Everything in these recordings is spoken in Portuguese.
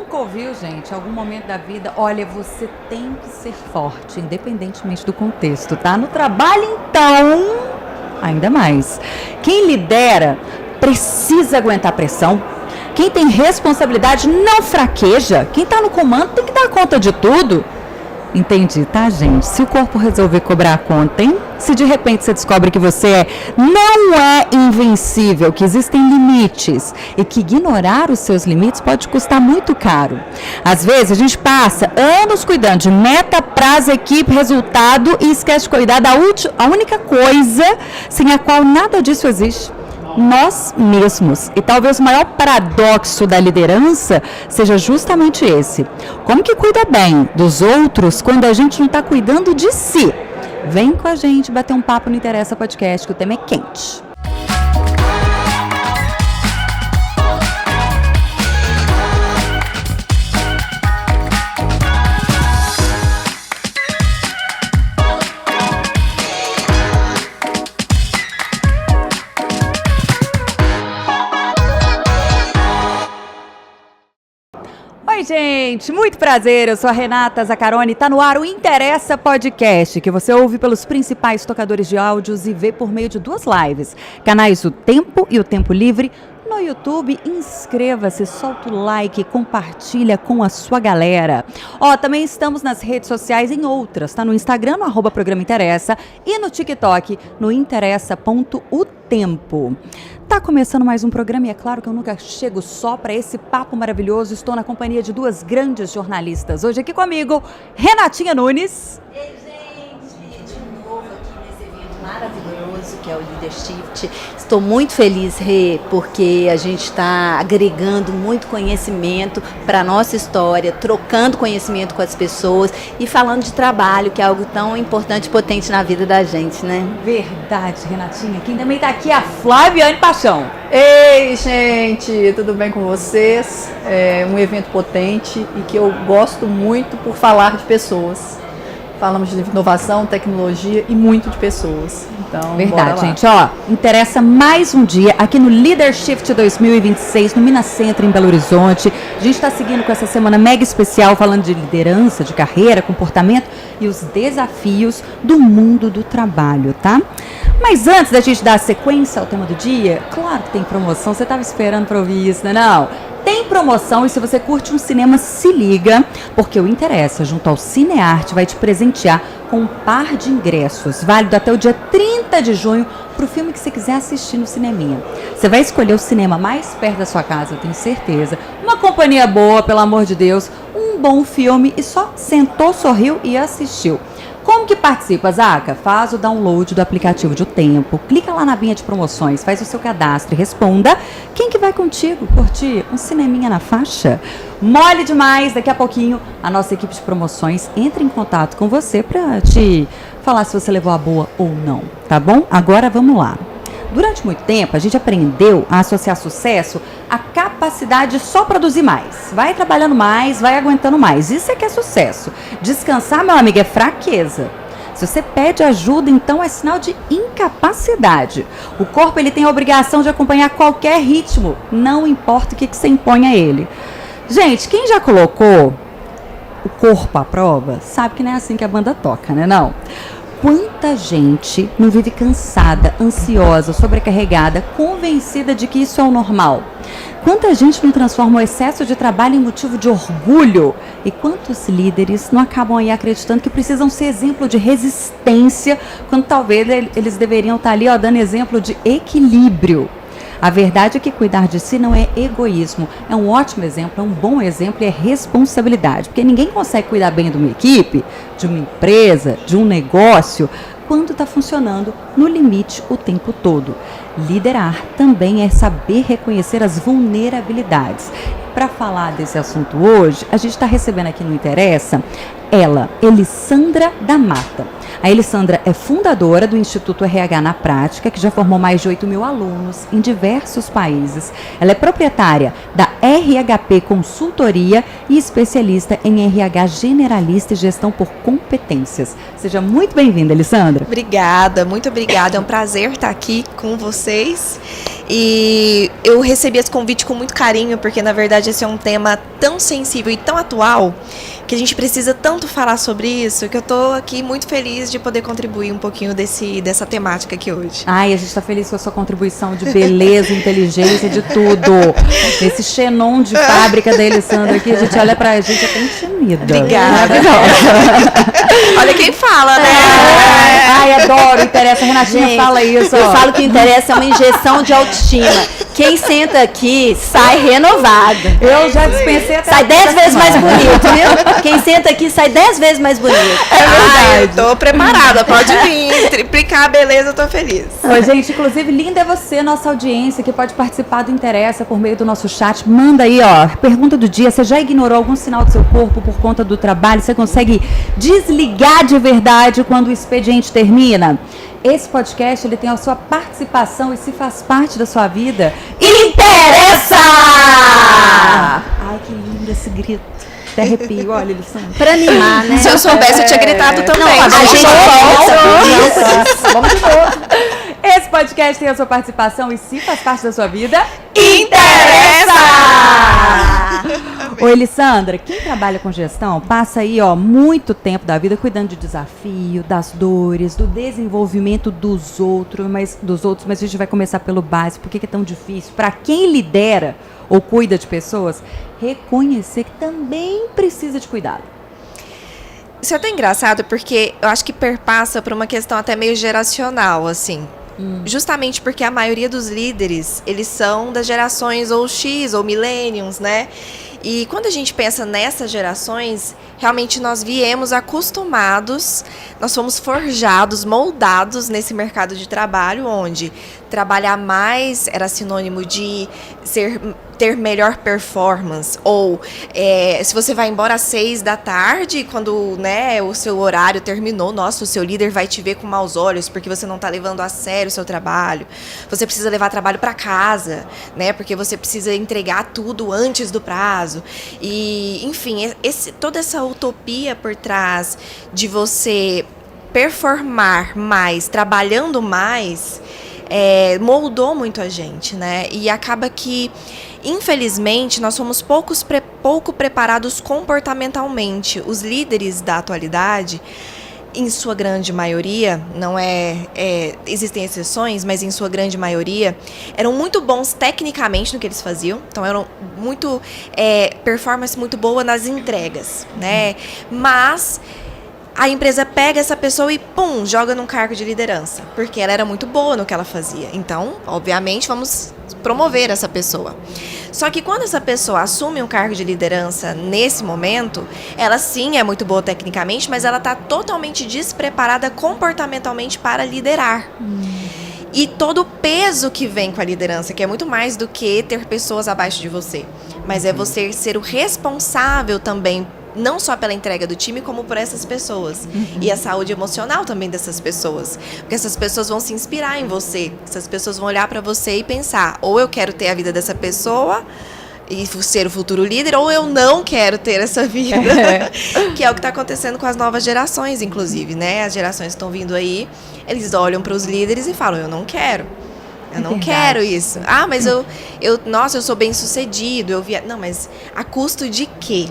nunca ouviu, gente, algum momento da vida, olha, você tem que ser forte, independentemente do contexto, tá? No trabalho, então, ainda mais. Quem lidera precisa aguentar pressão. Quem tem responsabilidade não fraqueja. Quem tá no comando tem que dar conta de tudo. Entendi, tá, gente? Se o corpo resolver cobrar a conta, hein? Se de repente você descobre que você não é invencível, que existem limites e que ignorar os seus limites pode custar muito caro. Às vezes a gente passa anos cuidando de meta, prazo, equipe, resultado e esquece de cuidar da a única coisa sem a qual nada disso existe. Nós mesmos. E talvez o maior paradoxo da liderança seja justamente esse. Como que cuida bem dos outros quando a gente não está cuidando de si? Vem com a gente bater um papo no Interessa Podcast, que o tema é quente. Oi, gente, muito prazer, eu sou a Renata Zaccaroni, está no ar o Interessa Podcast, que você ouve pelos principais tocadores de áudios e vê por meio de 2 lives, canais O Tempo e O Tempo Livre. No YouTube, inscreva-se, solta o like, compartilha com a sua galera. Também estamos nas redes sociais em outras, tá? No Instagram, no @programa Interessa e no TikTok, no interessa.otempo. Tá começando mais um programa e é claro que eu nunca chego só para esse papo maravilhoso. Estou na companhia de 2 grandes jornalistas. Hoje aqui comigo, Renatinha Nunes. Ei, gente, de novo aqui nesse evento maravilhoso que é o Leader Shift. Estou muito feliz, Rê, porque a gente está agregando muito conhecimento para a nossa história, trocando conhecimento com as pessoas e falando de trabalho, que é algo tão importante e potente na vida da gente, né? Verdade, Renatinha. Quem também está aqui é a Flaviane Paixão. Ei, gente, tudo bem com vocês? É um evento potente e que eu gosto muito por falar de pessoas. Falamos de inovação, tecnologia e muito de pessoas. Então, verdade, gente. Interessa mais um dia aqui no Leader Shift 2026, no Minas Centro, em Belo Horizonte. A gente está seguindo com essa semana mega especial, falando de liderança, de carreira, comportamento e os desafios do mundo do trabalho, tá? Mas antes da gente dar sequência ao tema do dia, claro que tem promoção. Você estava esperando para ouvir isso, né? Não. Tem promoção e se você curte um cinema, se liga, porque o Interessa, junto ao Cinearte, vai te presentear com um par de ingressos, válido até o dia 30 de junho, para o filme que você quiser assistir no cineminha. Você vai escolher o cinema mais perto da sua casa, eu tenho certeza. Uma companhia boa, pelo amor de Deus, um bom filme e só sentou, sorriu e assistiu. Como que participa, Zaca? Faz o download do aplicativo de O Tempo, clica lá na abinha de promoções, faz o seu cadastro e responda quem que vai contigo curtir um cineminha na faixa. Mole demais, daqui a pouquinho a nossa equipe de promoções entra em contato com você para te falar se você levou a boa ou não, tá bom? Agora vamos lá. Durante muito tempo, a gente aprendeu a associar sucesso à capacidade de só produzir mais. Vai trabalhando mais, vai aguentando mais. Isso é que é sucesso. Descansar, meu amigo, é fraqueza. Se você pede ajuda, então é sinal de incapacidade. O corpo ele tem a obrigação de acompanhar qualquer ritmo, não importa o que você impõe a ele. Gente, quem já colocou o corpo à prova, sabe que não é assim que a banda toca, né? Não. Quanta gente não vive cansada, ansiosa, sobrecarregada, convencida de que isso é o normal? Quanta gente não transforma o excesso de trabalho em motivo de orgulho? E quantos líderes não acabam aí acreditando que precisam ser exemplo de resistência, quando talvez eles deveriam estar ali dando exemplo de equilíbrio? A verdade é que cuidar de si não é egoísmo, é um ótimo exemplo, é um bom exemplo e é responsabilidade, porque ninguém consegue cuidar bem de uma equipe, de uma empresa, de um negócio, quando está funcionando no limite o tempo todo. Liderar também é saber reconhecer as vulnerabilidades. Para falar desse assunto hoje, a gente está recebendo aqui no Interessa ela, Elissandra da Mata. A Elissandra é fundadora do Instituto RH na Prática, que já formou mais de 8 mil alunos em diversos países. Ela é proprietária da RHP Consultoria e especialista em RH generalista e gestão por competências. Seja muito bem-vinda, Elissandra. Obrigada, muito obrigada. É um prazer estar aqui com vocês. E eu recebi esse convite com muito carinho, porque na verdade esse é um tema tão sensível e tão atual, que a gente precisa tanto falar sobre isso, que eu tô aqui muito feliz de poder contribuir um pouquinho dessa temática aqui hoje. Ai, a gente tá feliz com a sua contribuição de beleza, inteligência, de tudo. Esse xenon de fábrica da Elisandra aqui, a gente olha pra gente até intimida. Obrigada. Olha quem fala, né? Ai, adoro, interessa. Renatinha, Gente, fala isso. Eu falo que interessa é uma injeção de autoestima. Quem senta aqui sai renovado. Eu já dispensei até. Sai 10 vezes mais bonito, viu? Quem senta aqui sai 10 vezes mais bonito. Eu tô preparada, pode vir. Triplicar a beleza, eu tô feliz. Oi, gente, inclusive, linda é você, nossa audiência, que pode participar do Interessa por meio do nosso chat. Manda aí, ó, pergunta do dia. Você já ignorou algum sinal do seu corpo por conta do trabalho? Você consegue desligar de verdade quando o expediente termina? Esse podcast, ele tem a sua participação e se faz parte da sua vida, interessa! Ai, que lindo esse grito. Até arrepio, olha, eles são... Pra animar, né? Se eu soubesse, eu tinha gritado também. Não, a gente Vamos de novo. Esse podcast tem a sua participação e se faz parte da sua vida, interessa! Ô, Elisandra, quem trabalha com gestão passa aí, ó, muito tempo da vida cuidando de desafio, das dores, do desenvolvimento dos outros, mas a gente vai começar pelo básico. Por que é tão difícil? Para quem lidera ou cuida de pessoas, reconhecer que também precisa de cuidado. Isso é até engraçado, porque eu acho que perpassa por uma questão até meio geracional, assim. Justamente porque a maioria dos líderes, eles são das gerações ou X ou Millennials, né? E quando a gente pensa nessas gerações, realmente nós viemos acostumados, nós fomos forjados, moldados nesse mercado de trabalho, onde trabalhar mais era sinônimo de ter melhor performance, ou se você vai embora às 6 da tarde, quando, né, o seu horário terminou, nossa, o seu líder vai te ver com maus olhos, porque você não está levando a sério o seu trabalho. Você precisa levar trabalho para casa, né, porque você precisa entregar tudo antes do prazo. E, enfim, toda essa utopia por trás de você performar mais, trabalhando mais, moldou muito a gente, né? E acaba que, infelizmente, nós somos pouco preparados comportamentalmente. Os líderes da atualidade, em sua grande maioria, não existem exceções, mas em sua grande maioria, eram muito bons tecnicamente no que eles faziam, então eram muito, performance muito boa nas entregas, né? Mas a empresa pega essa pessoa e, pum, joga num cargo de liderança, porque ela era muito boa no que ela fazia. Então, obviamente, vamos promover essa pessoa. Só que quando essa pessoa assume um cargo de liderança nesse momento, ela sim é muito boa tecnicamente, mas ela está totalmente despreparada comportamentalmente para liderar. E todo o peso que vem com a liderança, que é muito mais do que ter pessoas abaixo de você, mas é você ser o responsável também, não só pela entrega do time, como por essas pessoas. E a saúde emocional também dessas pessoas. Porque essas pessoas vão se inspirar em você. Essas pessoas vão olhar para você e pensar, ou eu quero ter a vida dessa pessoa e ser o futuro líder, ou eu não quero ter essa vida. Que é o que está acontecendo com as novas gerações, inclusive, né? As gerações que estão vindo aí, eles olham para os líderes e falam, eu não quero. Eu não quero isso. Ah, mas nossa, eu sou bem sucedido. Não, mas a custo de quê?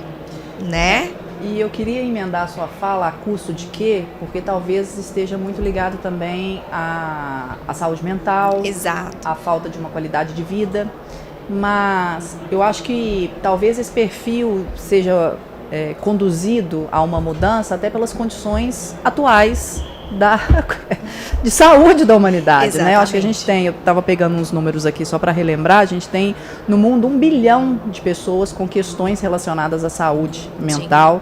Né? E eu queria emendar a sua fala a custo de quê? Porque talvez esteja muito ligado também à saúde mental. Exato. À falta de uma qualidade de vida. Mas eu acho que talvez esse perfil seja conduzido a uma mudança até pelas condições atuais de saúde da humanidade, né? Eu acho que a gente tem, eu estava pegando uns números aqui só para relembrar, a gente tem no mundo 1 bilhão de pessoas com questões relacionadas à saúde mental,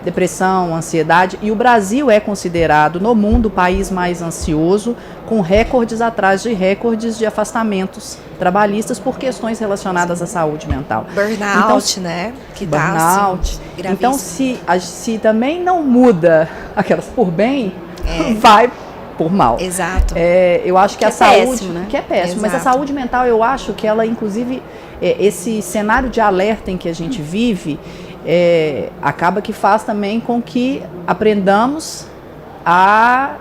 depressão, ansiedade, e o Brasil é considerado no mundo o país mais ansioso, com recordes atrás de recordes de afastamentos trabalhistas por questões relacionadas à saúde mental. Burnout, então, né? Que burnout. Tá, assim, então, se também não muda aquelas por bem, vai por mal. Exato. Eu acho que a saúde... Péssimo, né? Que é péssimo. Exato. Mas a saúde mental, eu acho que ela, inclusive, esse cenário de alerta em que a gente vive, acaba que faz também com que aprendamos a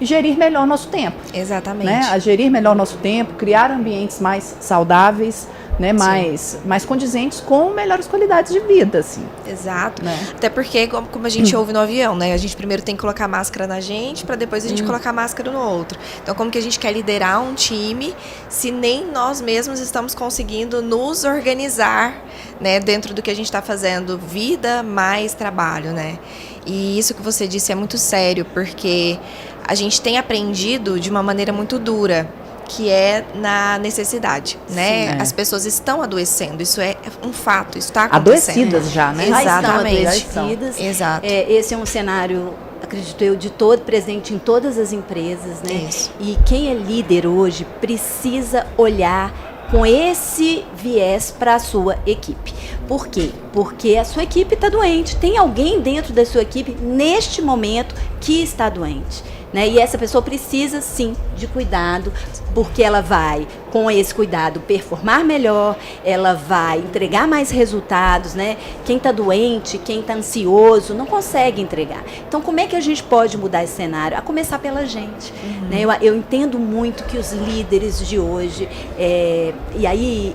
gerir melhor nosso tempo. Exatamente. Né? A gerir melhor nosso tempo, criar ambientes mais saudáveis, né? mais condizentes com melhores qualidades de vida, assim. Exato. Né? Até porque, como a gente ouve no avião, né? A gente primeiro tem que colocar máscara na gente, para depois a gente colocar máscara no outro. Então, como que a gente quer liderar um time se nem nós mesmos estamos conseguindo nos organizar, né? Dentro do que a gente está fazendo, vida mais trabalho, né? E isso que você disse é muito sério, porque a gente tem aprendido de uma maneira muito dura, que é na necessidade, né? Sim, As pessoas estão adoecendo, isso é um fato, isso está acontecendo. Adoecidas já, né? Exatamente. Já estão adoecidas. Exato. Esse é um cenário, acredito eu, presente em todas as empresas, né? Isso. E quem é líder hoje precisa olhar com esse viés para a sua equipe. Por quê? Porque a sua equipe está doente. Tem alguém dentro da sua equipe, neste momento, que está doente. Né? E essa pessoa precisa, sim, de cuidado, porque ela vai, com esse cuidado, performar melhor, ela vai entregar mais resultados, né? Quem está doente, quem está ansioso, não consegue entregar. Então, como é que a gente pode mudar esse cenário? A começar pela gente. Né? Eu entendo muito que os líderes de hoje, e aí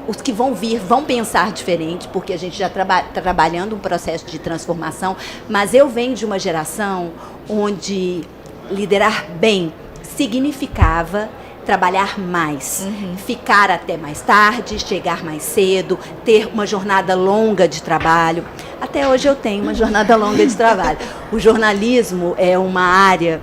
os que vão vir vão pensar diferente, porque a gente já está trabalhando um processo de transformação, mas eu venho de uma geração onde liderar bem significava trabalhar mais, ficar até mais tarde, chegar mais cedo, ter uma jornada longa de trabalho. Até hoje eu tenho uma jornada longa de trabalho. O jornalismo é uma área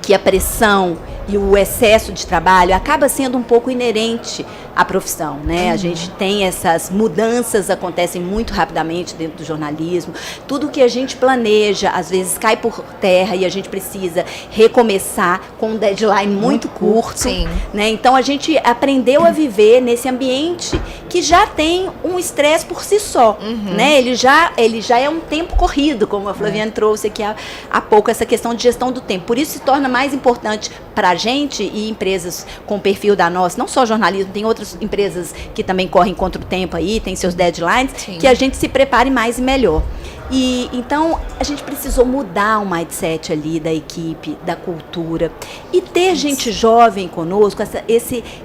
que a pressão e o excesso de trabalho acaba sendo um pouco inerente à profissão, né? A gente tem essas mudanças, acontecem muito rapidamente dentro do jornalismo. Tudo que a gente planeja, às vezes cai por terra e a gente precisa recomeçar com um deadline muito curto. Sim. Né? Então a gente aprendeu a viver nesse ambiente que já tem um estresse por si só. Né? Ele já é um tempo corrido, como a Flaviane trouxe aqui há pouco, essa questão de gestão do tempo. Por isso se torna mais importante para a gente e empresas com o perfil da nossa, não só jornalismo, tem outras empresas que também correm contra o tempo aí, tem seus deadlines, que a gente se prepare mais e melhor. E então a gente precisou mudar o mindset ali da equipe, da cultura, e ter gente jovem conosco,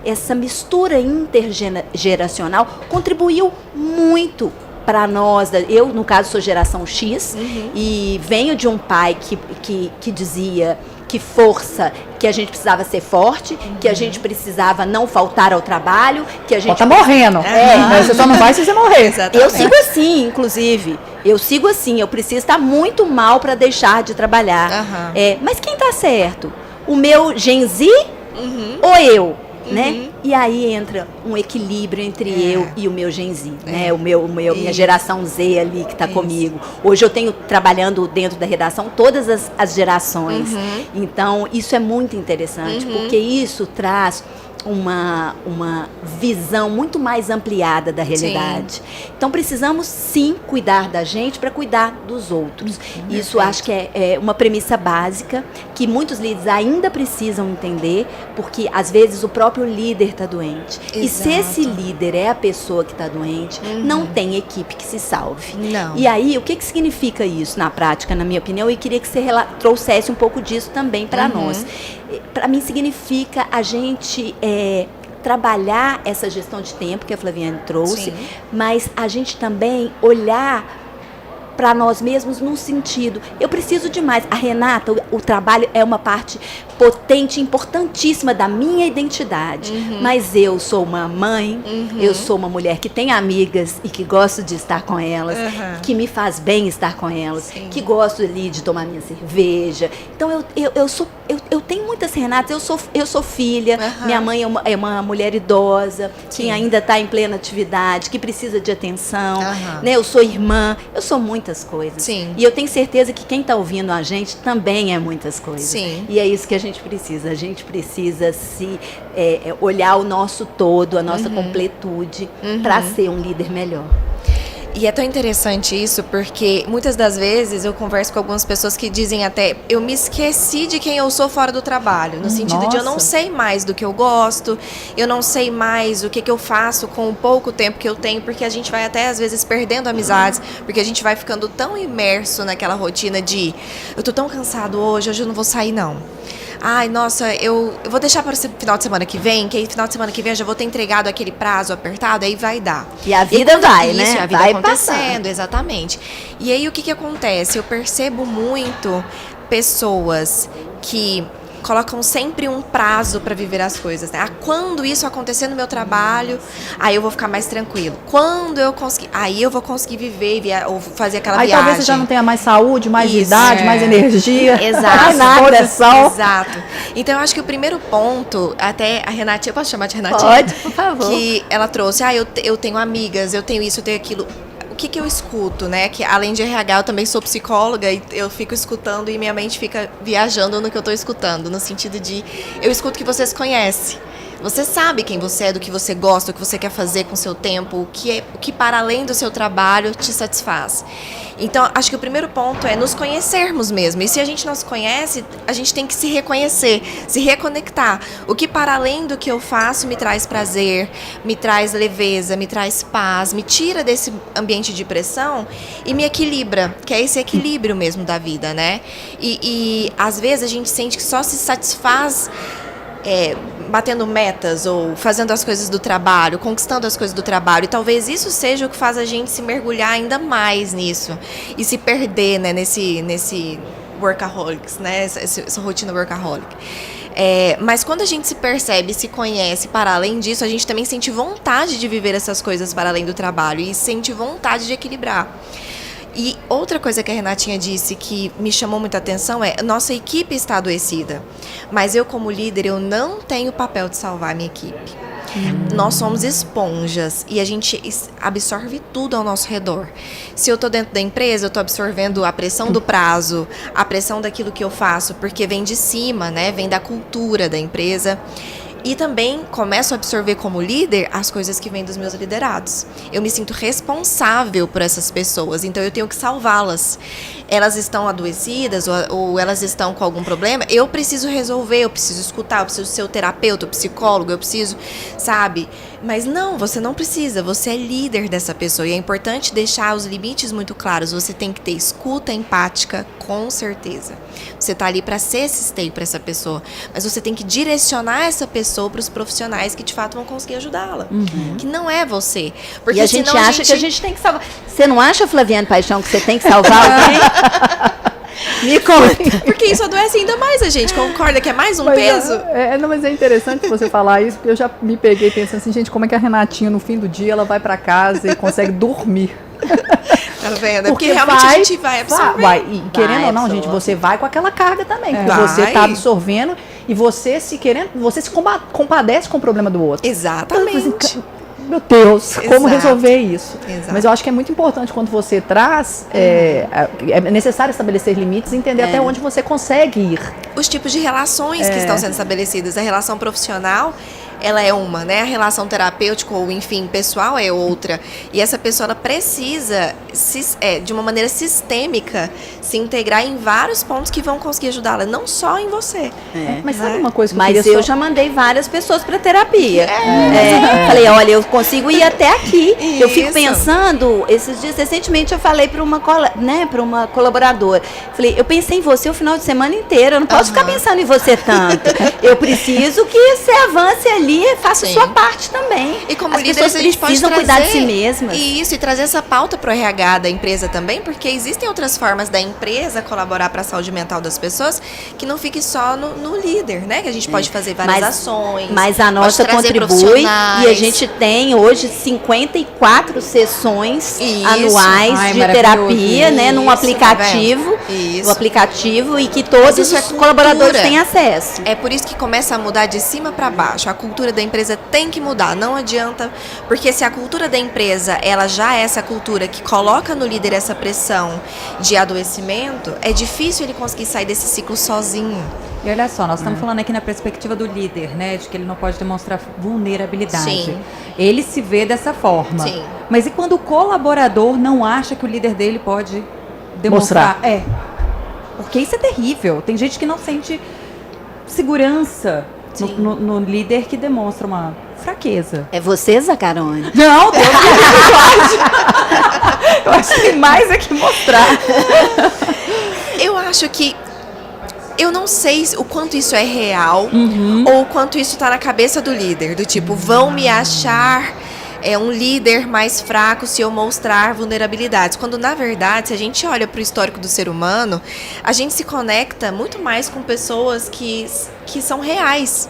essa mistura intergeracional contribuiu muito para nós. Eu, no caso, sou geração X e venho de um pai que dizia que força, que a gente precisava ser forte, que a gente precisava não faltar ao trabalho, que a gente... Tá morrendo. Mas você só não vai se você morrer. Exatamente. Eu sigo assim, inclusive. Eu sigo assim. Eu preciso estar muito mal para deixar de trabalhar. Mas quem tá certo? O meu Gen Z ou eu? Né? E aí entra um equilíbrio entre eu e o meu Gen Z, né? Minha geração Z ali que está comigo. Hoje eu tenho trabalhando dentro da redação todas as gerações. Então, isso é muito interessante, porque isso traz uma visão muito mais ampliada da realidade. Então, precisamos sim cuidar da gente para cuidar dos outros. Isso acho que é uma premissa básica que muitos líderes ainda precisam entender, porque às vezes o próprio líder está doente. E se esse líder é a pessoa que está doente, não tem equipe que se salve. Não. E aí, o que significa isso na prática, na minha opinião? Eu queria que você trouxesse um pouco disso também para nós. Para mim, significa a gente trabalhar essa gestão de tempo que a Flaviane trouxe, mas a gente também olhar para nós mesmos num sentido, eu preciso de mais. A Renata, o trabalho é uma parte potente, importantíssima da minha identidade, mas eu sou uma mãe, eu sou uma mulher que tem amigas e que gosto de estar com elas, que me faz bem estar com elas, que gosto ali de tomar minha cerveja. Então eu tenho muitas Renatas, eu sou filha, minha mãe é uma mulher idosa, que ainda está em plena atividade, que precisa de atenção, né? Eu sou irmã, eu sou muitas coisas. Sim. E eu tenho certeza que quem está ouvindo a gente também é muitas coisas. Sim. E é isso que a gente precisa. A gente precisa olhar o nosso todo, a nossa completude, para ser um líder melhor. E é tão interessante isso, porque muitas das vezes eu converso com algumas pessoas que dizem até, eu me esqueci de quem eu sou fora do trabalho, no sentido de eu não sei mais do que eu gosto, eu não sei mais o que eu faço com o pouco tempo que eu tenho, porque a gente vai até às vezes perdendo amizades, porque a gente vai ficando tão imerso naquela rotina de, eu tô tão cansado hoje eu não vou sair não. Ai, nossa, eu vou deixar para o final de semana que vem, que aí final de semana que vem eu já vou ter entregado aquele prazo apertado, aí vai dar. E a vida vai, isso, né? A vida vai acontecendo, passando. Exatamente. E aí o que acontece? Eu percebo muito pessoas que colocam sempre um prazo para viver as coisas, né? Quando isso acontecer no meu trabalho, aí eu vou ficar mais tranquilo. Quando eu conseguir, aí eu vou conseguir viver ou fazer aquela Aí viagem. talvez você já não tenha mais saúde, mais Isso, idade, mais energia. Exato. Mais disposição. Exato. Então eu acho que o primeiro ponto, até a Renatinha, eu posso chamar de Renatinha? Pode, por favor. Que ela trouxe, eu tenho amigas, eu tenho isso, eu tenho aquilo. O que eu escuto, né? Que além de RH, eu também sou psicóloga e eu fico escutando e minha mente fica viajando no que eu tô escutando, no sentido de, eu escuto que você se conhece. Você sabe quem você é, do que você gosta, o que você quer fazer com o seu tempo, o que para além do seu trabalho te satisfaz. Então, acho que o primeiro ponto é nos conhecermos mesmo. E se a gente não se conhece, a gente tem que se reconhecer, se reconectar. O que para além do que eu faço me traz prazer, me traz leveza, me traz paz, me tira desse ambiente de pressão e me equilibra, que é esse equilíbrio mesmo da vida, né? E às vezes a gente sente que só se satisfaz batendo metas ou fazendo as coisas do trabalho, conquistando as coisas do trabalho. E talvez isso seja o que faz a gente se mergulhar ainda mais nisso e se perder, né, nesse workaholics, né, essa rotina workaholic. Mas quando a gente se percebe, se conhece para além disso, a gente também sente vontade de viver essas coisas para além do trabalho e sente vontade de equilibrar. E outra coisa que a Renatinha disse que me chamou muita atenção é, nossa equipe está adoecida, mas eu como líder, eu não tenho o papel de salvar a minha equipe. Nós somos esponjas e a gente absorve tudo ao nosso redor. Se eu estou dentro da empresa, eu estou absorvendo a pressão do prazo, a pressão daquilo que eu faço, porque vem de cima, né? Vem da cultura da empresa. E também começo a absorver como líder as coisas que vêm dos meus liderados. Eu me sinto responsável por essas pessoas, então eu tenho que salvá-las. Elas estão adoecidas ou elas estão com algum problema, eu preciso resolver, eu preciso escutar, eu preciso ser o terapeuta, o psicólogo, eu preciso, sabe? Mas não, você não precisa, você é líder dessa pessoa e é importante deixar os limites muito claros. Você tem que ter escuta empática, com certeza. Você está ali para ser esse esteio para essa pessoa, mas você tem que direcionar essa pessoa para os profissionais que de fato vão conseguir ajudá-la, que não é você. Porque e a gente acha que a gente tem que salvar. Você não acha, Flaviane Paixão, que você tem que salvar alguém? Me conta. Porque isso adoece ainda mais a gente, concorda que é mais um Mas peso? Mas é interessante você falar isso, porque eu já me peguei pensando assim, gente, como é que a Renatinha, no fim do dia, ela vai para casa e consegue dormir? Tá vendo? Porque realmente a gente vai absorver. E querendo ou não, gente, você vai com aquela carga também, porque Vai. você está absorvendo e você se compadece com o problema do outro. Exatamente. Meu Deus, como Exato. resolver isso? Exato. Mas eu acho que é muito importante quando você traz, é necessário estabelecer limites e entender até onde você consegue ir. Os tipos de relações que estão sendo estabelecidas. A relação profissional, ela é uma, né? A relação terapêutica ou, enfim, pessoal é outra. E essa pessoa, ela precisa, de uma maneira sistêmica, se integrar em vários pontos que vão conseguir ajudá-la, não só em você. Mas sabe uma coisa que Mas eu já mandei várias pessoas para terapia. Falei, olha, eu consigo ir até aqui. Eu fico Isso. pensando, esses dias, recentemente eu falei para uma colaboradora. Falei, eu pensei em você o final de semana inteiro. Eu não posso ficar pensando em você tanto. Eu preciso que você avance ali e faça Sim. sua parte também. E como As líderes, pessoas a gente pode precisam trazer cuidar de si mesmas. Isso, e trazer essa pauta para o RH da empresa também, porque existem outras formas da empresa colaborar para a saúde mental das pessoas, que não fique só no líder, né? Que a gente pode fazer várias ações. Mas a pode nossa trazer contribui profissionais. e a gente tem hoje 54 sessões Isso. anuais Ai, de maravilhoso. terapia, né? Num Isso, aplicativo. tá vendo? Isso. O aplicativo e que Mas todos isso é os colaboradores cultura. têm acesso. É por isso que começa a mudar de cima para baixo. A cultura cultura da empresa tem que mudar. Não adianta, porque se a cultura da empresa, ela já é essa cultura que coloca no líder essa pressão de adoecimento, é difícil ele conseguir sair desse ciclo sozinho. E olha só, nós estamos falando aqui na perspectiva do líder, né? De que ele não pode demonstrar vulnerabilidade. Sim. Ele se vê dessa forma. Sim. Mas e quando o colaborador não acha que o líder dele pode demonstrar? Mostrar. Porque isso é terrível. Tem gente que não sente segurança no líder que demonstra uma fraqueza. É você, Zacarone? Não, Deus me livre. Eu acho que tem mais é que mostrar. Eu acho que eu não sei o quanto isso é real ou o quanto isso tá na cabeça do líder. Do tipo, vão me achar um líder mais fraco se eu mostrar vulnerabilidades. Quando, na verdade, se a gente olha para o histórico do ser humano, a gente se conecta muito mais com pessoas que são reais.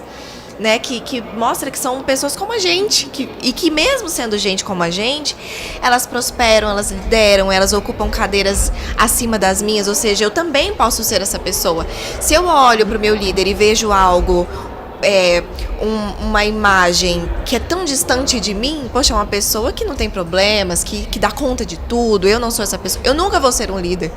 Né, que mostra que são pessoas como a gente, e que mesmo sendo gente como a gente, elas prosperam, elas lideram, elas ocupam cadeiras acima das minhas, ou seja, eu também posso ser essa pessoa. Se eu olho para o meu líder e vejo algo, uma imagem que é tão distante de mim, poxa, é uma pessoa que não tem problemas, que dá conta de tudo, eu não sou essa pessoa, eu nunca vou ser um líder,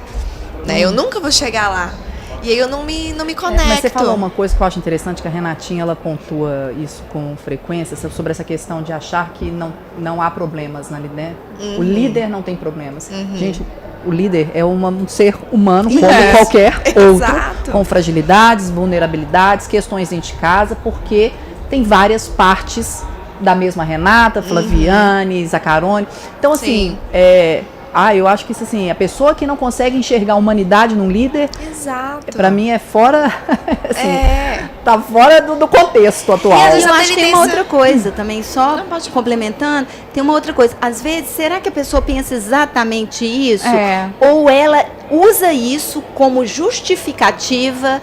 né, eu nunca vou chegar lá. E aí eu não me conecto. Mas você falou uma coisa que eu acho interessante, que a Renatinha, ela pontua isso com frequência, sobre essa questão de achar que não há problemas na líder. O líder não tem problemas. Gente, o líder é um ser humano como qualquer outro, com fragilidades, vulnerabilidades, questões dentro de casa, porque tem várias partes da mesma Renata, Flaviane, Zacarone. Então, assim, eu acho que isso, assim, a pessoa que não consegue enxergar a humanidade num líder, pra mim é fora, assim, tá fora do contexto atual. E eu acho que tem uma outra coisa também, só complementando, tem uma outra coisa. Às vezes, será que a pessoa pensa exatamente isso? Ou ela usa isso como justificativa,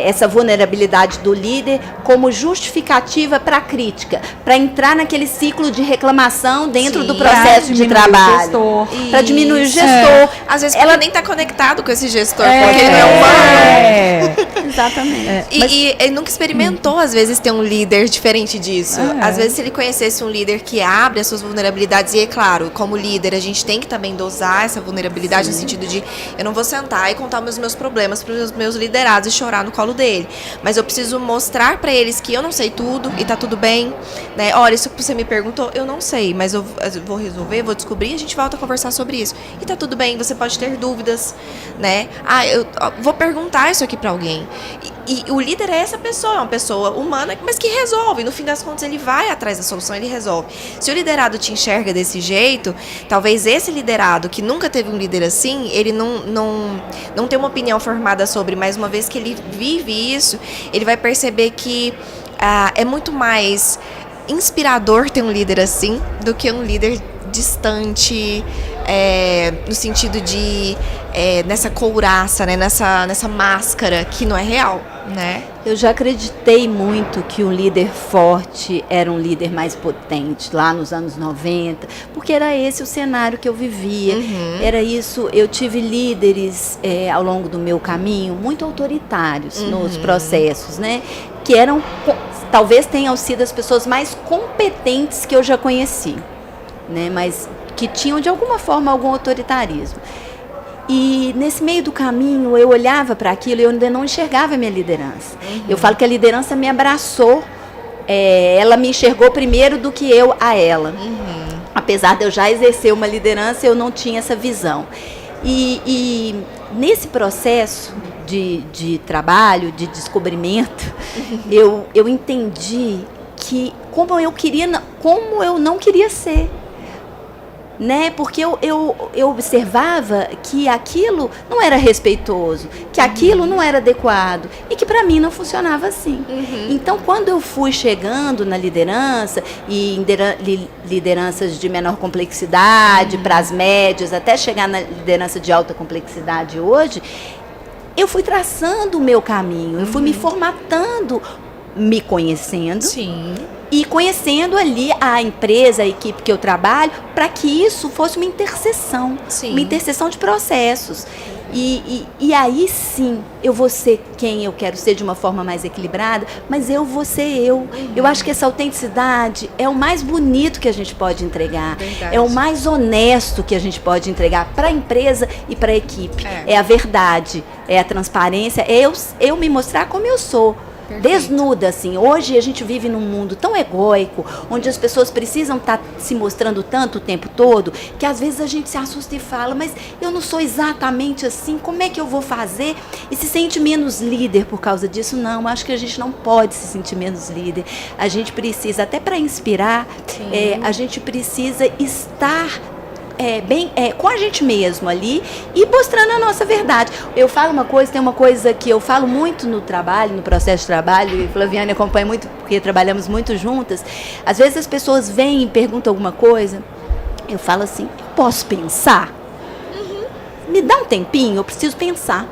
essa vulnerabilidade do líder como justificativa para a crítica, para entrar naquele ciclo de reclamação dentro do processo de trabalho, para diminuir o gestor. Às vezes ela nem está conectado com esse gestor, porque ele não é humano. Exatamente. E ele nunca experimentou, às vezes, ter um líder diferente disso. Às vezes, se ele conhecesse um líder que abre as suas vulnerabilidades, e é claro, como líder, a gente tem que também dosar essa vulnerabilidade no sentido de eu não vou sentar e contar os meus problemas para os meus liderados e chorar no colo dele, mas eu preciso mostrar para eles que eu não sei tudo e tá tudo bem, né? Olha, isso que você me perguntou, eu não sei, mas eu vou resolver, vou descobrir, a gente volta a conversar sobre isso. E tá tudo bem, você pode ter dúvidas, né? Eu vou perguntar isso aqui para alguém. E o líder é essa pessoa, é uma pessoa humana, mas que resolve. No fim das contas, ele vai atrás da solução, ele resolve. Se o liderado te enxerga desse jeito, talvez esse liderado, que nunca teve um líder assim, ele não tem uma opinião formada sobre, mas uma vez que ele vive isso, ele vai perceber que é muito mais inspirador ter um líder assim do que um líder distante, no sentido de nessa couraça, né? nessa máscara que não é real, né? Eu já acreditei muito que um líder forte era um líder mais potente lá nos anos 90, porque era esse o cenário que eu vivia. Era isso, eu tive líderes ao longo do meu caminho muito autoritários nos processos, né? Que eram, talvez tenham sido as pessoas mais competentes que eu já conheci, né? Mas que tinham de alguma forma algum autoritarismo. E nesse meio do caminho eu olhava para aquilo e eu ainda não enxergava a minha liderança. Eu falo que a liderança me abraçou, ela me enxergou primeiro do que eu a ela. Apesar de eu já exercer uma liderança, eu não tinha essa visão. E nesse processo de trabalho, de descobrimento, eu entendi que como eu não queria ser. Né? Porque eu observava que aquilo não era respeitoso, que aquilo não era adequado e que para mim não funcionava assim. Então, quando eu fui chegando na liderança e em lideranças de menor complexidade, para as médias, até chegar na liderança de alta complexidade hoje, eu fui traçando o meu caminho, eu fui me formatando me conhecendo. Sim. E conhecendo ali a empresa, a equipe que eu trabalho, para que isso fosse uma interseção. Sim. Uma interseção de processos. E aí sim, eu vou ser quem eu quero ser de uma forma mais equilibrada, mas eu vou ser eu. Eu acho que essa autenticidade é o mais bonito que a gente pode entregar. Verdade. É o mais honesto que a gente pode entregar para a empresa e para a equipe. É a verdade, é a transparência, é eu me mostrar como eu sou. Perfeito. Desnuda, assim. Hoje a gente vive num mundo tão egóico, onde as pessoas precisam estar se mostrando tanto o tempo todo, que às vezes a gente se assusta e fala, mas eu não sou exatamente assim, como é que eu vou fazer? E se sente menos líder por causa disso? Não, acho que a gente não pode se sentir menos líder. A gente precisa, até para inspirar, a gente precisa estar com a gente mesmo ali e mostrando a nossa verdade. Eu falo uma coisa, tem uma coisa que eu falo muito no trabalho, no processo de trabalho, e Flaviane acompanha muito, porque trabalhamos muito juntas. Às vezes as pessoas vêm e perguntam alguma coisa, eu falo assim, posso pensar? Me dá um tempinho, eu preciso pensar.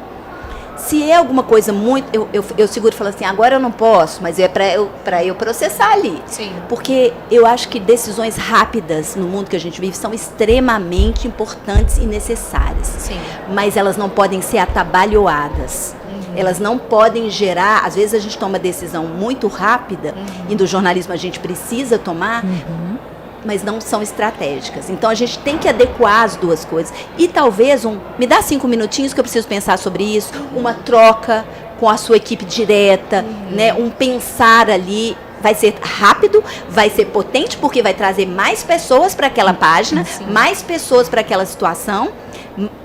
Se é alguma coisa muito... Eu seguro e falo assim, agora eu não posso, mas é para eu processar ali. Sim. Porque eu acho que decisões rápidas no mundo que a gente vive são extremamente importantes e necessárias. Sim. Mas elas não podem ser atabalhoadas. Elas não podem gerar... Às vezes a gente toma decisão muito rápida, e no jornalismo a gente precisa tomar... mas não são estratégicas. Então, a gente tem que adequar as duas coisas. E talvez me dá 5 minutinhos que eu preciso pensar sobre isso, uma troca com a sua equipe direta, né? Um pensar ali, vai ser rápido, vai ser potente, porque vai trazer mais pessoas para aquela página, mais pessoas para aquela situação,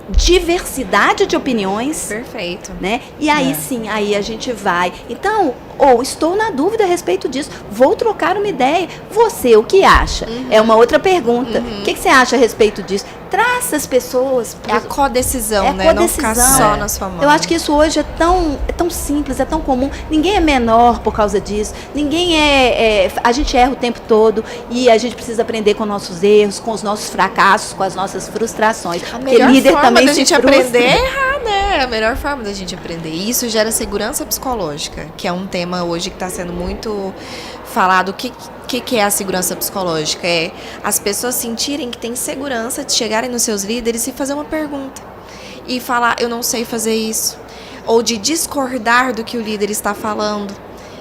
diversidade de opiniões. Perfeito. Né? E aí sim, aí a gente vai. Então, estou na dúvida a respeito disso. Vou trocar uma ideia. Você, o que acha? É uma outra pergunta. O que você acha a respeito disso? Traz as pessoas. É a codecisão, né? Não ficar só na sua mão. Eu acho que isso hoje é tão simples, é tão comum. Ninguém é menor por causa disso. Ninguém a gente erra o tempo todo e a gente precisa aprender com nossos erros, com os nossos fracassos, com as nossas frustrações. A melhor líder forma também da se gente frustra. aprender é errar, né? É a melhor forma da gente aprender. E isso gera segurança psicológica, que é um tema hoje que está sendo muito falado. O que é a segurança psicológica? É as pessoas sentirem que têm segurança de chegarem nos seus líderes e fazer uma pergunta. E falar, eu não sei fazer isso. Ou de discordar do que o líder está falando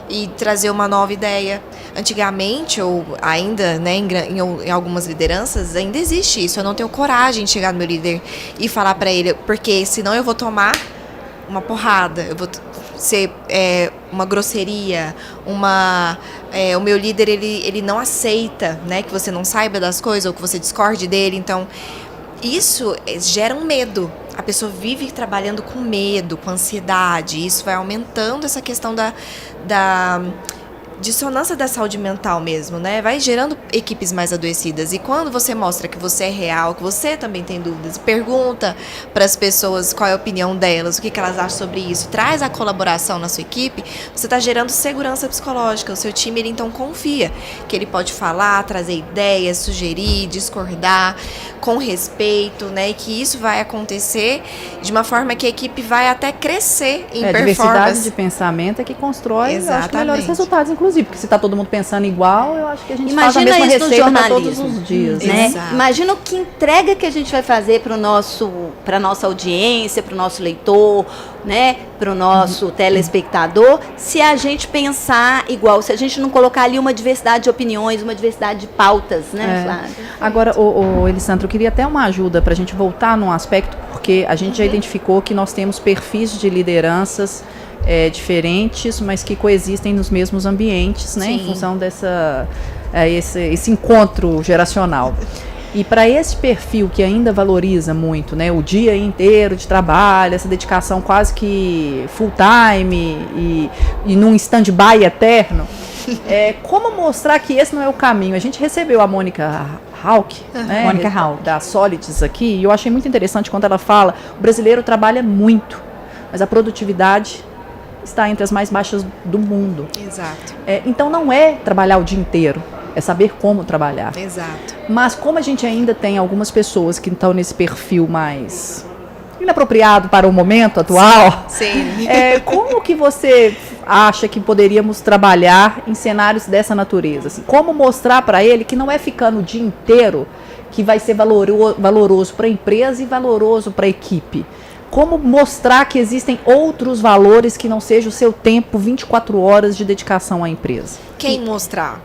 e trazer uma nova ideia. Antigamente, ou ainda, né, em algumas lideranças, ainda existe isso. Eu não tenho coragem de chegar no meu líder e falar para ele, porque senão eu vou tomar uma porrada, eu vou ser uma grosseria, o meu líder ele não aceita, né, que você não saiba das coisas ou que você discorde dele. Então isso gera um medo. A pessoa vive trabalhando com medo, com ansiedade. Isso vai aumentando essa questão da dissonância da saúde mental mesmo, né? Vai gerando equipes mais adoecidas. E quando você mostra que você é real, que você também tem dúvidas, pergunta para as pessoas qual é a opinião delas, o que elas acham sobre isso, traz a colaboração na sua equipe, você está gerando segurança psicológica. O seu time, ele então confia que ele pode falar, trazer ideias, sugerir, discordar, com respeito, né? E que isso vai acontecer de uma forma que a equipe vai até crescer em performance. Diversidade de pensamento é que constrói, eu acho, melhores resultados, inclusive. Porque se está todo mundo pensando igual, eu acho que a gente faz a mesma receita para todos os dias. Né? Imagina que entrega que a gente vai fazer para a nossa audiência, para o nosso leitor, né? Para o nosso telespectador, se a gente pensar igual, se a gente não colocar ali uma diversidade de opiniões, uma diversidade de pautas, né, Flávia? Agora, Elisandro, eu queria até uma ajuda para a gente voltar num aspecto, porque a gente já identificou que nós temos perfis de lideranças diferentes, mas que coexistem nos mesmos ambientes, né, em função esse encontro geracional. E para esse perfil que ainda valoriza muito, né, o dia inteiro de trabalho, essa dedicação quase que full time e num stand-by eterno, como mostrar que esse não é o caminho? A gente recebeu a Mônica Hauck, né, Mônica Hauck, da Solids aqui, e eu achei muito interessante quando ela fala, o brasileiro trabalha muito, mas a produtividade está entre as mais baixas do mundo. Exato. Então não é trabalhar o dia inteiro, é saber como trabalhar. Exato. Mas como a gente ainda tem algumas pessoas que estão nesse perfil mais inapropriado para o momento atual. Sim. Como que você acha que poderíamos trabalhar em cenários dessa natureza? Assim, como mostrar para ele que não é ficando o dia inteiro que vai ser valoroso para a empresa e valoroso para a equipe? Como mostrar que existem outros valores que não seja o seu tempo 24 horas de dedicação à empresa? Quem mostrar?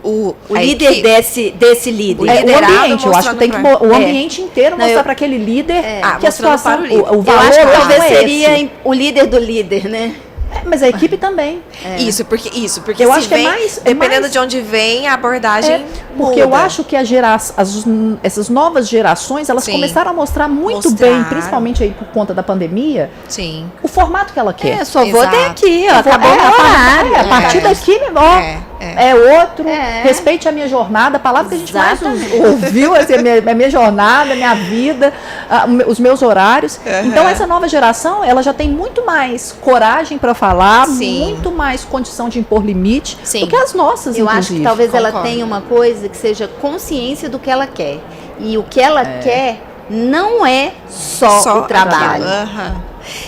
O líder desse líder. O ambiente, eu acho que tem que o ambiente inteiro mostrar para aquele líder que a situação, o valor eu acho que talvez seria esse. o líder do líder, né? Mas a equipe também. Isso, porque eu se acho que vem, é mais, dependendo de onde vem, a abordagem porque muda. eu acho que essas novas gerações, elas Sim. começaram a mostrar muito Mostraram. bem, principalmente aí por conta da pandemia, Sim. o formato que ela quer. Só vou até Exato. aqui, ó, acabou o horário. A partir daqui, é outro, É. respeite a minha jornada, a palavra que a gente mais ouviu, assim, a minha jornada, a minha vida, os meus horários. Então, essa nova geração, ela já tem muito mais coragem para falar, Sim. muito mais condição de impor limite Sim. do que as nossas, Eu acho inclusive. que talvez ela Concordo. tenha uma coisa que seja consciência do que ela quer. E o que ela quer não é só o trabalho. aquilo. Aham.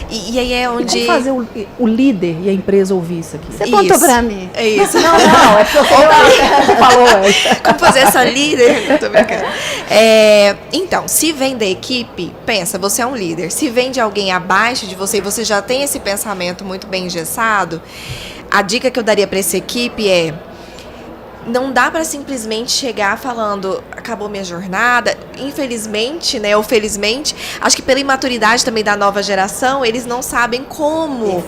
E aí é E onde... como fazer o líder e a empresa ouvir isso aqui? Você contou pra mim. É isso. Não, é porque você falou. Como fazer essa líder? Tô brincando. Então, se vem da equipe, pensa, você é um líder. Se vem de alguém abaixo de você e você já tem esse pensamento muito bem engessado, a dica que eu daria para essa equipe é: não dá para simplesmente chegar falando, acabou minha jornada. Infelizmente, né, ou felizmente, acho que pela imaturidade também da nova geração, eles não sabem como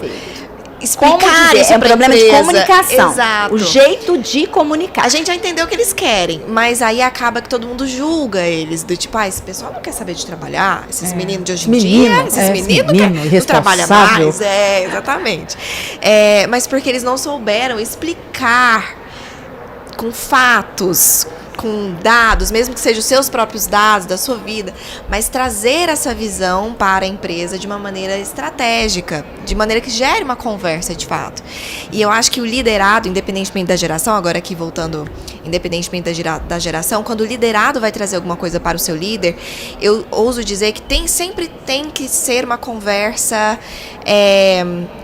explicar Como dizer? isso É um pra problema de empresa. comunicação. Exato. O jeito de comunicar. A gente já entendeu o que eles querem, mas aí acaba que todo mundo julga eles, do tipo, esse pessoal não quer saber de trabalhar, esses meninos de hoje em dia, esses meninos não trabalham mais. Exatamente. Mas porque eles não souberam explicar com fatos, com dados, mesmo que sejam os seus próprios dados da sua vida, mas trazer essa visão para a empresa de uma maneira estratégica, de maneira que gere uma conversa de fato. E eu acho que o liderado, independentemente da geração, agora aqui voltando, independentemente da geração, quando o liderado vai trazer alguma coisa para o seu líder, eu ouso dizer que sempre tem que ser uma conversa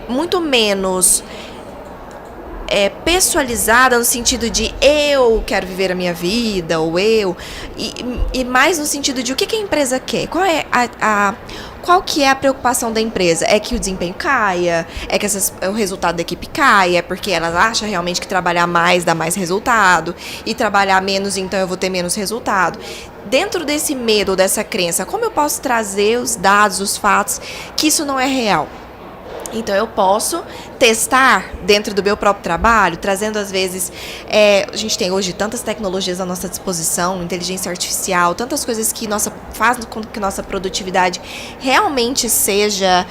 muito menos pessoalizada no sentido de eu quero viver a minha vida, ou e mais no sentido de o que a empresa quer, qual que é a preocupação da empresa? É que o desempenho caia, é que o resultado da equipe caia, porque ela acha realmente que trabalhar mais dá mais resultado, e trabalhar menos, então eu vou ter menos resultado. Dentro desse medo, dessa crença, como eu posso trazer os dados, os fatos, que isso não é real? Então, eu posso testar dentro do meu próprio trabalho, trazendo às vezes... a gente tem hoje tantas tecnologias à nossa disposição, inteligência artificial, tantas coisas que fazem com que nossa produtividade realmente seja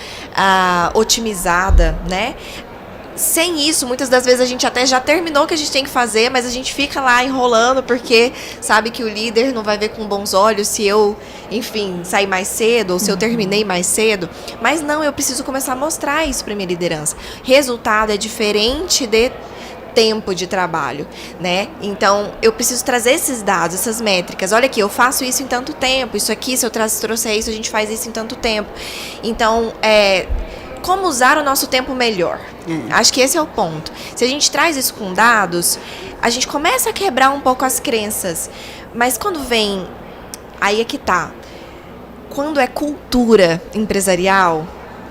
otimizada, né? Sem isso, muitas das vezes a gente até já terminou o que a gente tem que fazer, mas a gente fica lá enrolando porque sabe que o líder não vai ver com bons olhos se eu, enfim, sair mais cedo ou se eu terminei mais cedo. Mas não, eu preciso começar a mostrar isso para minha liderança. Resultado é diferente de tempo de trabalho, né? Então, eu preciso trazer esses dados, essas métricas. Olha aqui, eu faço isso em tanto tempo. Isso aqui, se eu trouxer isso, a gente faz isso em tanto tempo. Então, como usar o nosso tempo melhor? Acho que esse é o ponto. Se a gente traz isso com dados, a gente começa a quebrar um pouco as crenças. Mas quando vem... Aí é que tá. Quando é cultura empresarial,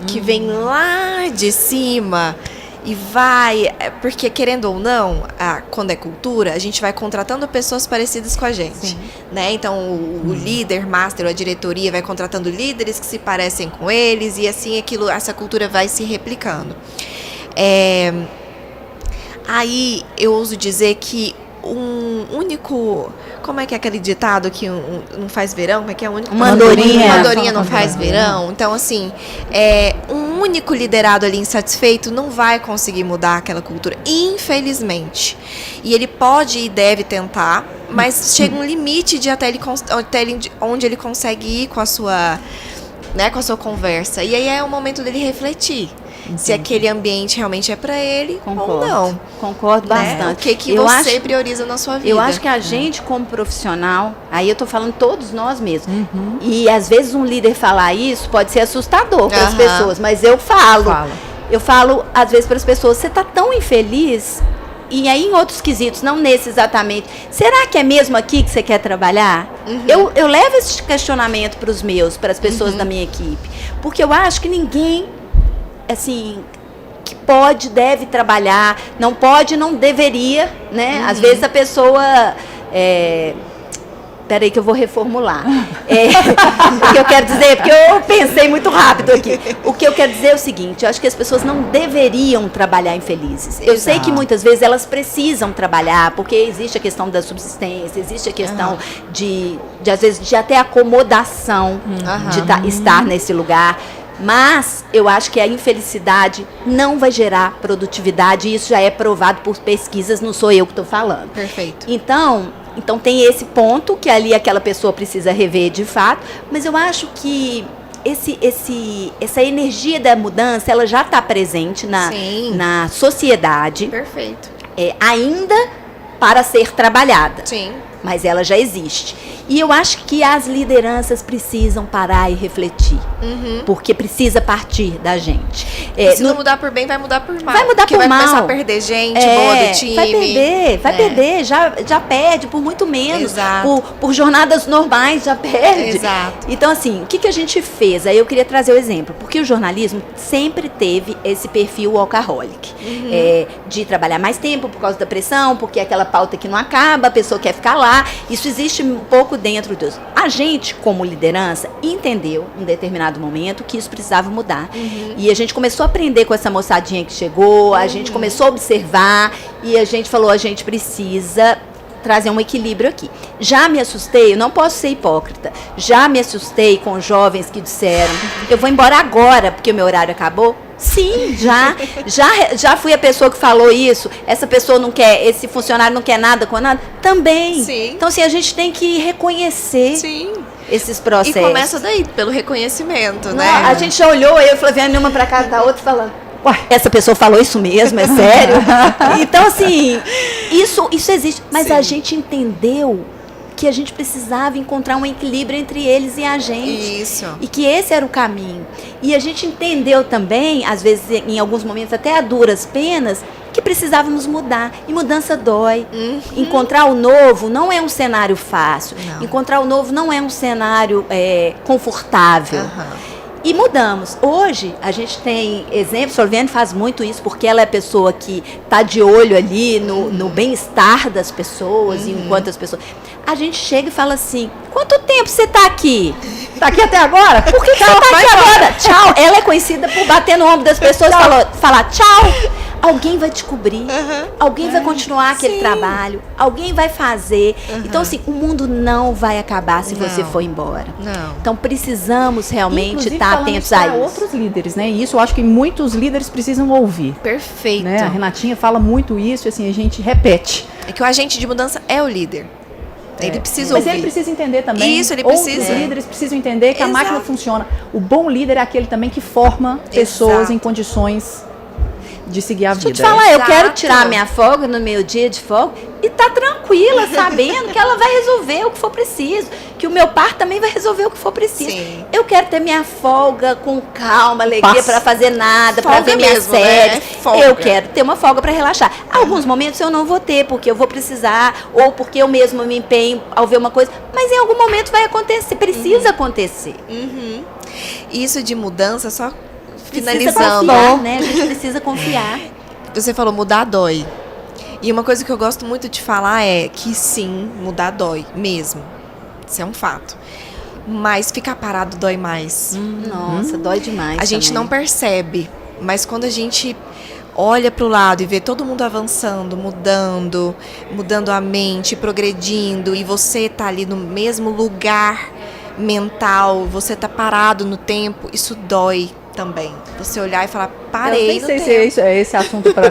que vem lá de cima e vai... Porque, querendo ou não, quando é cultura, a gente vai contratando pessoas parecidas com a gente. Né? Então, o líder, master, a diretoria vai contratando líderes que se parecem com eles e assim essa cultura vai se replicando. Aí, eu ouso dizer que um único... Como é que é aquele ditado que não faz verão? Como é que é? Uma andorinha não faz verão. Então, assim, um único liderado ali insatisfeito não vai conseguir mudar aquela cultura, infelizmente. E ele pode e deve tentar, mas chega um limite de onde ele consegue ir com a sua, né, com a sua conversa. E aí é o momento dele refletir. se aquele ambiente realmente é para ele ou não. Concordo Né? bastante. O que você prioriza na sua vida? Eu acho que a gente, como profissional, aí eu tô falando todos nós mesmos, e às vezes um líder falar isso pode ser assustador para as pessoas, mas eu falo às vezes para as pessoas, você tá tão infeliz, e aí em outros quesitos, não nesse exatamente, será que é mesmo aqui que você quer trabalhar? Eu levo esse questionamento para as pessoas da minha equipe, porque eu acho que ninguém, assim, que pode, deve trabalhar, não pode, não deveria, né? Às vezes a pessoa... Peraí que eu vou reformular. O que eu quero dizer, porque eu pensei muito rápido aqui. O que eu quero dizer é o seguinte, eu acho que as pessoas não deveriam trabalhar infelizes. Eu sei que muitas vezes elas precisam trabalhar, porque existe a questão da subsistência, existe a questão de às vezes, de até acomodação de estar nesse lugar. Mas eu acho que a infelicidade não vai gerar produtividade, e isso já é provado por pesquisas, não sou eu que estou falando. Perfeito. Então tem esse ponto que ali aquela pessoa precisa rever de fato, mas eu acho que essa energia da mudança, ela já está presente na sociedade. Perfeito. Ainda para ser trabalhada. Sim. Mas ela já existe. E eu acho que as lideranças precisam parar e refletir. Porque precisa partir da gente. Se não mudar por bem, vai mudar por mal. Vai mudar por mal. Vai começar a perder gente boa do time. Vai perder. Já perde por muito menos. Exato. Por jornadas normais já perde. Exato. Então, assim, o que a gente fez? Aí eu queria trazer o exemplo. Porque o jornalismo sempre teve esse perfil workaholic. De trabalhar mais tempo por causa da pressão, porque é aquela pauta que não acaba, a pessoa quer ficar lá. Isso existe um pouco dentro disso. A gente, como liderança, entendeu em determinado momento que isso precisava mudar. E a gente começou a aprender com essa moçadinha que chegou, a gente começou a observar e a gente falou, a gente precisa trazer um equilíbrio aqui. Já me assustei, eu não posso ser hipócrita, já me assustei com jovens que disseram, eu vou embora agora porque o meu horário acabou. Sim, já fui a pessoa que falou isso, essa pessoa não quer, esse funcionário não quer nada com nada, também. Sim. Então, assim, a gente tem que reconhecer esses processos. E começa daí, pelo reconhecimento, né? A gente já olhou, eu e Flaviana, uma pra casa da outra, falando, ué, essa pessoa falou isso mesmo, é sério? Então, assim, isso existe, mas a gente entendeu que a gente precisava encontrar um equilíbrio entre eles e a gente. Isso. E que esse era o caminho. E a gente entendeu também, às vezes, em alguns momentos, até a duras penas, que precisávamos mudar. E mudança dói. Encontrar o novo não é um cenário fácil. Não. Encontrar o novo não é um cenário confortável. E mudamos. Hoje, a gente tem exemplos, a Solviane faz muito isso, porque ela é a pessoa que está de olho ali no bem-estar das pessoas, e enquanto as pessoas... A gente chega e fala assim, quanto tempo você está aqui? Está aqui até agora? Por que você está aqui agora? Tchau. Ela é conhecida por bater no ombro das pessoas e falar tchau. Alguém vai te cobrir, alguém vai continuar aquele trabalho, alguém vai fazer. Então, assim, o mundo não vai acabar se você for embora. Não. Então, precisamos realmente estar atentos a isso. Outros líderes, né? E isso eu acho que muitos líderes precisam ouvir. Perfeito. Né? A Renatinha fala muito isso, e assim, a gente repete. É que o agente de mudança é o líder. Ele precisa ouvir. Mas ele precisa entender também. Isso, ele precisa. Outros líderes precisam entender que Exato. a máquina funciona. O bom líder é aquele também que forma pessoas Exato. em condições de seguir a vida. Deixa eu te falar, eu quero Exato. tirar minha folga no meu dia de folga e tá tranquila, sabendo que ela vai resolver o que for preciso, que o meu par também vai resolver o que for preciso. Sim. Eu quero ter minha folga com calma, alegria, Paz. para fazer nada, para Folga ver minhas mesmo, né? séries. É folga. Eu quero ter uma folga para relaxar. Alguns momentos eu não vou ter, porque eu vou precisar, ou porque eu mesmo me empenho ao ver uma coisa, mas em algum momento vai acontecer, precisa acontecer. Isso de mudança, só Precisa finalizando. confiar, né? A gente precisa confiar. Você falou mudar dói. E uma coisa que eu gosto muito de falar é que sim, mudar dói mesmo. Isso é um fato. Mas ficar parado dói mais. Nossa, dói demais. A gente também. não percebe, mas quando a gente olha para o lado e vê todo mundo avançando, mudando a mente, progredindo, e você tá ali no mesmo lugar mental, você tá parado no tempo, isso dói. também. Você olhar e falar, Eu parei nem no sei tempo. se é esse assunto para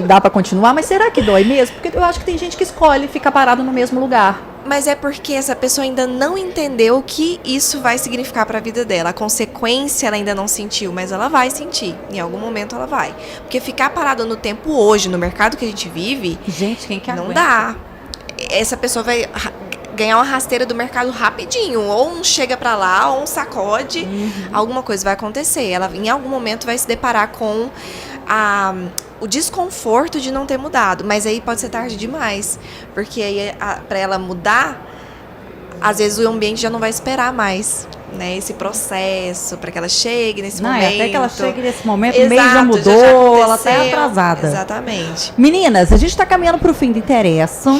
dar para continuar, mas será que dói mesmo? Porque eu acho que tem gente que escolhe ficar parado no mesmo lugar. Mas é porque essa pessoa ainda não entendeu o que isso vai significar para a vida dela. A consequência ela ainda não sentiu, mas ela vai sentir. Em algum momento ela vai. Porque ficar parado no tempo hoje, no mercado que a gente vive, Gente, quem que não aguenta? dá. Essa pessoa vai ganhar uma rasteira do mercado rapidinho. Ou um chega pra lá, ou um sacode. Alguma coisa vai acontecer. Ela, em algum momento, vai se deparar com o desconforto de não ter mudado. Mas aí pode ser tarde demais. Porque aí, pra ela mudar, às vezes o ambiente já não vai esperar mais. Né, esse processo, para que ela chegue nesse momento. Até que ela chegue nesse momento, o Exato, mês já mudou, ela tá aconteceu. atrasada. Exatamente. Meninas, a gente está caminhando para o fim do Interessa.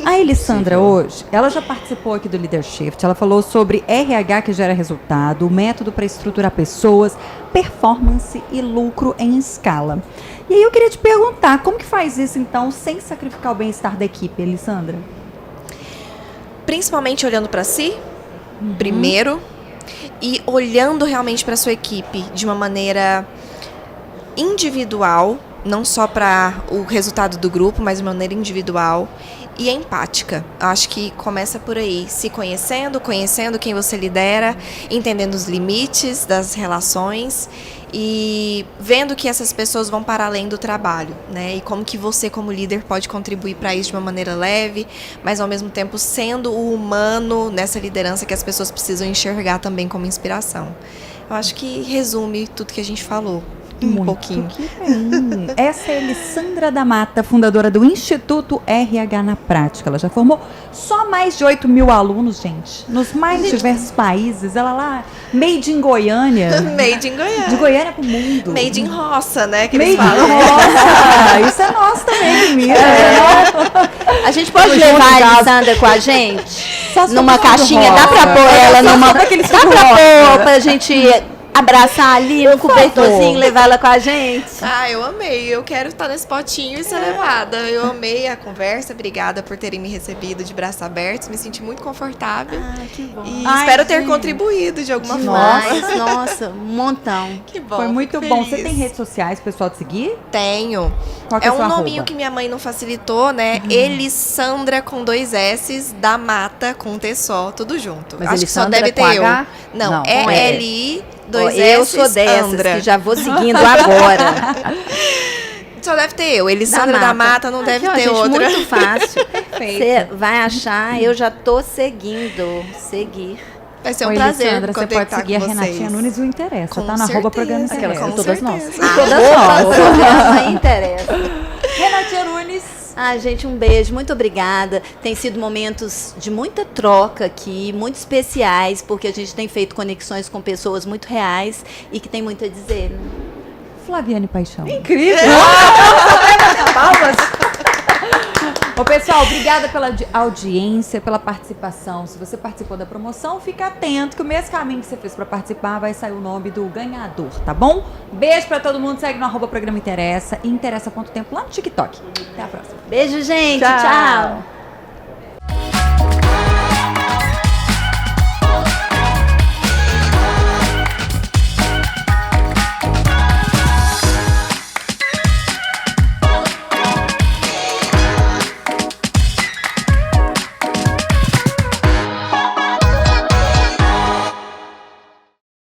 A Elissandra hoje, ela já participou aqui do Leader Shift, ela falou sobre RH que gera resultado, o método para estruturar pessoas, performance e lucro em escala. E aí eu queria te perguntar, como que faz isso então, sem sacrificar o bem-estar da equipe, Elissandra? Principalmente olhando para si, primeiro, e olhando realmente para sua equipe de uma maneira individual, não só para o resultado do grupo, mas de maneira individual e empática. Acho que começa por aí, se conhecendo quem você lidera, entendendo os limites das relações e vendo que essas pessoas vão para além do trabalho, né? E como que você, como líder, pode contribuir para isso de uma maneira leve, mas ao mesmo tempo sendo o humano nessa liderança que as pessoas precisam enxergar também como inspiração. Eu acho que resume tudo que a gente falou. Um pouquinho. Que bem. Essa é a Elissandra da Mata, fundadora do Instituto RH na Prática. Ela já formou só mais de 8 mil alunos, gente, nos mais diversos países. Ela lá, made in Goiânia. Made in Goiânia. De Goiânia pro mundo. Made in roça, né? Que Made eles in falam. roça. Isso é nosso também, de Minas. A gente pode Tamo levar junto, a Elissandra com a gente? Só se Numa for do caixinha, dá roça. pra pôr ela numa... Dá daqueles pra do roça. pôr pra gente abraçar ali no cobertorzinho favor. e levar ela com a gente? Ah, eu amei. Eu quero estar nesse potinho e ser levada. Eu amei a conversa. Obrigada por terem me recebido de braços abertos. Me senti muito confortável. Que bom. E Ai, espero ter gente. contribuído de alguma forma. Demais, nossa, um montão. Que bom. Foi muito fico bom. feliz. Você tem redes sociais, pessoal, de seguir? Tenho. Qual que É é o seu um nominho arroba? que minha mãe não facilitou, né? Elissandra com 2 S, da Mata com T só, tudo junto. Mas Acho que só Elissandra deve ter com eu. H? Não, Não, é com L-I, 2 Ó, eu S, sou dessas Andra. que já vou seguindo agora. Só deve ter eu. Elissandra da Mata não deve Aqui, ó, ter gente, outra. muito fácil. Você vai achar, eu já tô seguindo. Seguir. Vai ser um Oi, prazer Elissandra, você pode conectar seguir a com vocês. Renatinha Nunes e o Interessa, Com tá? No arroba programa certeza, Interessa. com todas certeza. nós. Todas nós. O programa interessa. Renatinha Nunes. Ah, gente, um beijo, muito obrigada. Tem sido momentos de muita troca aqui, muito especiais, porque a gente tem feito conexões com pessoas muito reais e que tem muito a dizer. Né? Flaviane Paixão. Incrível. Palmas. Ô, pessoal, obrigada pela audiência, pela participação. Se você participou da promoção, fica atento que o mesmo caminho que você fez pra participar vai sair o nome do ganhador, tá bom? Beijo pra todo mundo, segue no @programa Interessa e interessa.tempo lá no TikTok. Até a próxima. Beijo, gente. Tchau. Tchau.